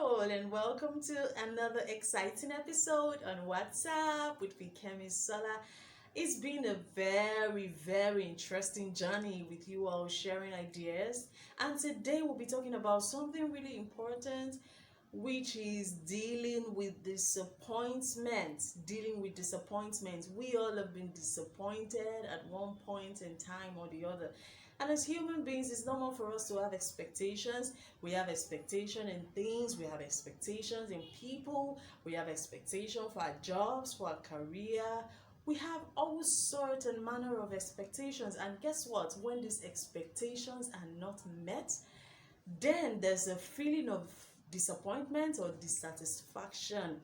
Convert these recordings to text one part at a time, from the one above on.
Hello, and welcome to another exciting episode on WhatsApp with Fikemi Sola. It's been a very interesting journey with you all sharing ideas. And today we'll be talking about something really important, which is dealing with disappointment. Dealing with disappointment. We all have been disappointed at one point in time or the other. And as human beings, it's normal for us to have expectations. We have expectation in things, we have expectations in people, we have expectation for our jobs, for our career. We have all sorts and manner of expectations. And guess what? When these expectations are not met, then there's a feeling of disappointment or dissatisfaction.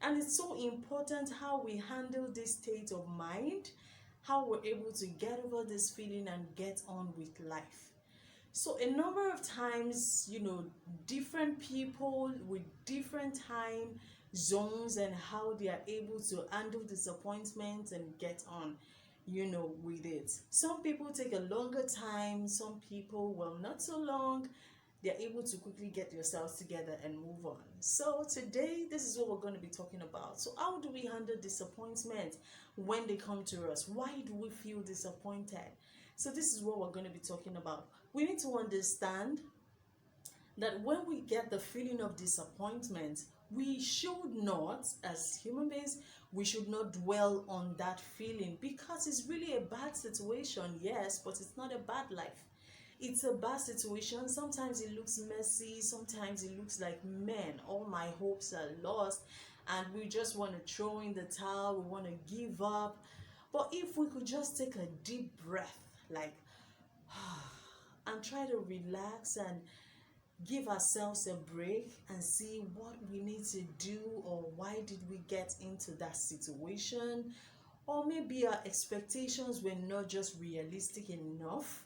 And it's so important how we handle this state of mind, how we're able to get over this feeling and get on with life. So a number of times, different people with different time zones and how they are able to handle disappointment and get on, with it. Some people take a longer time, some people, well, not so long. They're able to quickly get yourselves together and move on. So today, this is what we're going to be talking about. So how do we handle disappointment when they come to us? Why do we feel disappointed? So this is what we're going to be talking about. We need to understand that when we get the feeling of disappointment, we should not, as human beings, we should not dwell on that feeling because it's really a bad situation, yes, but it's not a bad life. It's a bad situation. Sometimes it looks messy, sometimes it looks like, man, all my hopes are lost and we just want to throw in the towel, we want to give up. But if we could just take a deep breath, like and try to relax and give ourselves a break and see what we need to do, or why did we get into that situation, or maybe our expectations were not just realistic enough,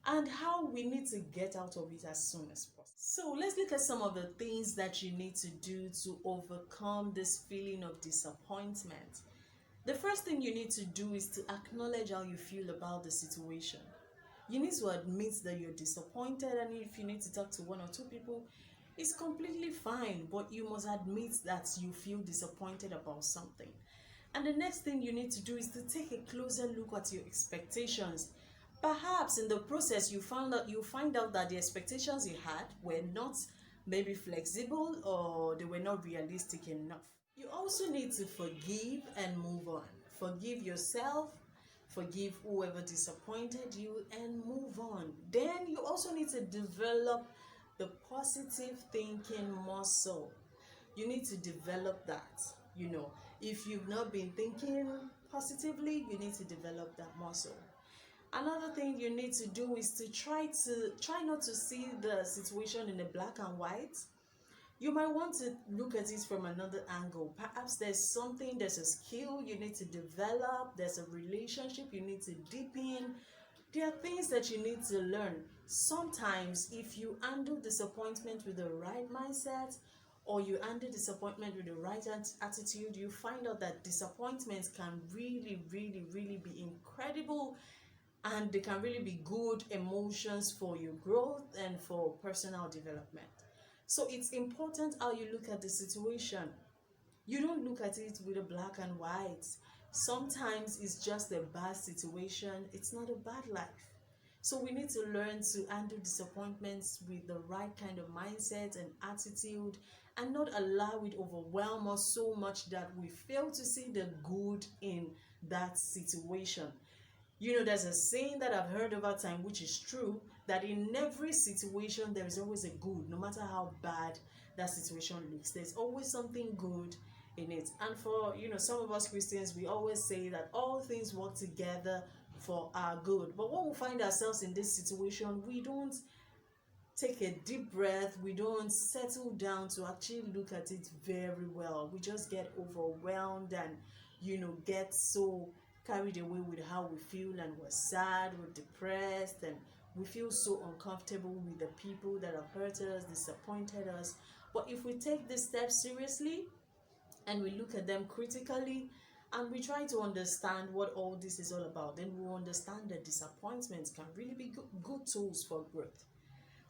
and how we need to get out of it as soon as possible. So let's look at some of the things that you need to do to overcome this feeling of disappointment. The first thing you need to do is to acknowledge how you feel about the situation. You need to admit that you're disappointed, and if you need to talk to one or two people, it's completely fine, but you must admit that you feel disappointed about something. And the next thing you need to do is to take a closer look at your expectations. Perhaps in the process you find out that the expectations you had were not maybe flexible, or they were not realistic enough. You also need to forgive and move on. Forgive yourself, forgive whoever disappointed you, and move on. Then you also need to develop the positive thinking muscle. You need to develop that. If you've not been thinking positively, you need to develop that muscle. Another thing you need to do is to try not to see the situation in a black and white. You might want to look at it from another angle. Perhaps there's a skill you need to develop, there's a relationship you need to deepen. There are things that you need to learn. Sometimes if you handle disappointment with the right mindset, or you handle disappointment with the right attitude, you find out that disappointments can really be incredible, and they can really be good emotions for your growth and for personal development. So it's important how you look at the situation. You don't look at it with a black and white. Sometimes it's just a bad situation, it's not a bad life. So we need to learn to handle disappointments with the right kind of mindset and attitude, and not allow it overwhelm us so much that we fail to see the good in that situation. There's a saying that I've heard over time, which is true, that in every situation there is always a good. No matter how bad that situation looks, there's always something good in it. And for some of us Christians, we always say that all things work together for our good. But when we find ourselves in this situation, we don't take a deep breath, we don't settle down to actually look at it very well. We just get overwhelmed and get so carried away with how we feel, and we're sad, we're depressed, and we feel so uncomfortable with the people that have hurt us, disappointed us. But if we take these steps seriously and we look at them critically, and we try to understand what all this is all about, then we'll understand that disappointments can really be good tools for growth.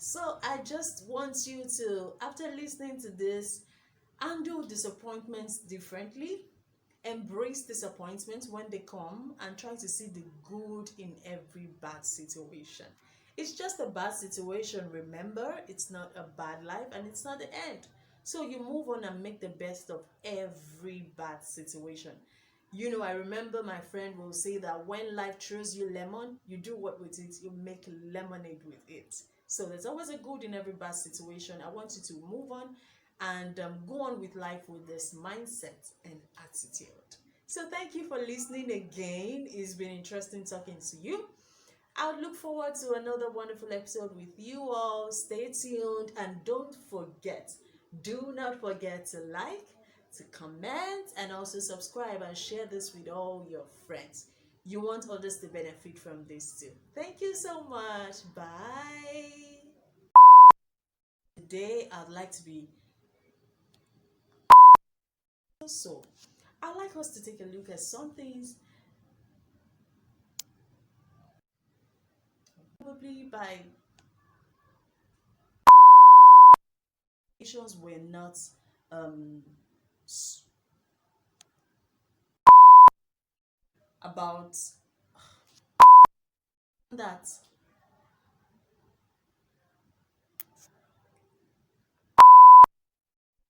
So I just want you to, after listening to this, handle disappointments differently. Embrace disappointments when they come and try to see the good in every bad situation. It's just a bad situation, remember? It's not a bad life and it's not the end. So you move on and make the best of every bad situation. I remember my friend will say that when life throws you lemon, you do what with it? You make lemonade with it. So there's always a good in every bad situation. I want you to move on and go on with life with this mindset and attitude. So thank you for listening again. It's been interesting talking to you. I would look forward to another wonderful episode with you all. Stay tuned and do not forget to like, to comment, and also subscribe and share this with all your friends. You want others to benefit from this too. Thank you so much. Bye. Today, I'd like to be so. I'd like us to take a look at some things probably by nations were not um, about that